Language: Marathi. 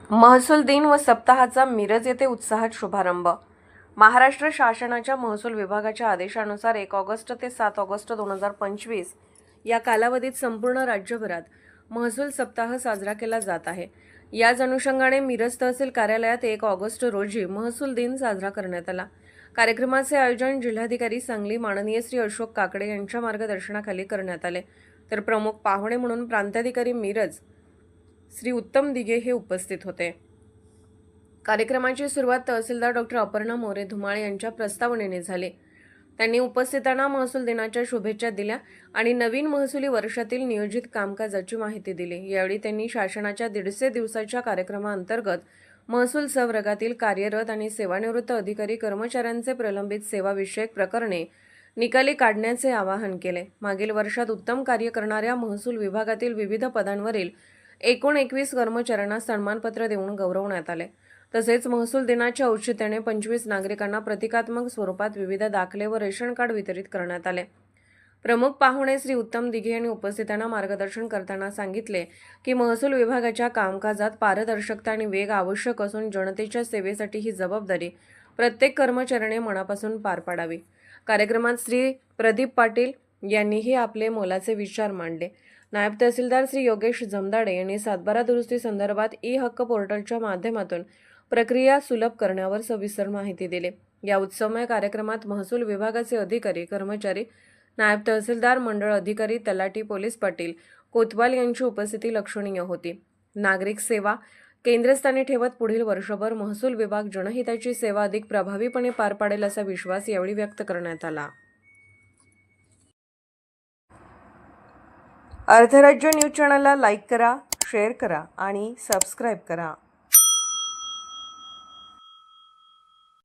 महसूल दिन व सप्ताहाचा मिरज येथे उत्साहात शुभारंभ। महाराष्ट्र शासनाच्या महसूल विभागाच्या आदेशानुसार 1 ऑगस्ट ते 7 ऑगस्ट 2025 या कालावधीत संपूर्ण राज्यभरात महसूल सप्ताह साजरा केला जात आहे। याच अनुषंगाने मिरज तहसील कार्यालयात 1 ऑगस्ट रोजी महसूल दिन साजरा करण्यात आला। कार्यक्रमाचे आयोजन जिल्हाधिकारी सांगली माननीय श्री अशोक काकडे यांच्या मार्गदर्शनाखाली करण्यात आले। तर प्रमुख पाहुणे म्हणून प्रांताधिकारी मिरज श्री उत्तम दिघे हे उपस्थित होते। कार्यक्रमाची सुरुवात तहसीलदार डॉक्टर अपर्णा मोरे धुमाळ यांच्या प्रस्तावनेने झाली। त्यांनी उपस्थितांना महसूल दिनाच्या शुभेच्छा दिल्या आणि नवीन महसुली वर्षातील नियोजित कामकाजाची माहिती दिली। यावेळी त्यांनी शासनाच्या 150 दिवसाच्या कार्यक्रमाअंतर्गत महसूल संवर्गातील कार्यरत आणि सेवानिवृत्त अधिकारी कर्मचाऱ्यांचे प्रलंबित सेवाविषयक प्रकरणे निकाली काढण्याचे आवाहन केले। मागील वर्षात उत्तम कार्य करणाऱ्या महसूल विभागातील विविध पदांवरील एकूण 21 कर्मचाऱ्यांना सन्मानपत्र देऊन गौरवण्यात आले। तसेच महसूल दिनाच्या औचित्याने 25 नागरिकांना प्रतिकात्मक स्वरूपात विविध दाखले व रेशन कार्ड वितरित करण्यात आले। प्रमुख पाहुणे श्री उत्तम दिघे यांनी उपस्थितांना मार्गदर्शन करताना सांगितले की महसूल विभागाच्या कामकाजात पारदर्शकता आणि वेग आवश्यक असून जनतेच्या सेवेसाठी ही जबाबदारी प्रत्येक कर्मचाऱ्याने मनापासून पार पाडावी। कार्यक्रमात श्री प्रदीप पाटील यांनीही आपले मोलाचे विचार मांडले। नायब तहसीलदार श्री योगेश जमदाडे यांनी सातबारा दुरुस्ती संदर्भात ई-हक्क पोर्टलच्या माध्यमातून प्रक्रिया सुलभ करण्यावर सविस्तर माहिती दिली। या उत्सवमय कार्यक्रमात महसूल विभागाचे अधिकारी, कर्मचारी, नायब तहसीलदार, मंडळ अधिकारी, तलाठी, पोलीस पाटील, कोतवाल यांची उपस्थिती लक्षणीय होती। नागरिक सेवा केंद्रस्थानी ठेवत पुढील वर्षभर महसूल विभाग जनहिताची सेवा अधिक प्रभावीपणे पार पाडेल असा विश्वास यावेळी व्यक्त करण्यात आला। अर्धराज्य न्यूज चॅनलला लाईक करा, शेअर करा आणि सबस्क्राईब करा।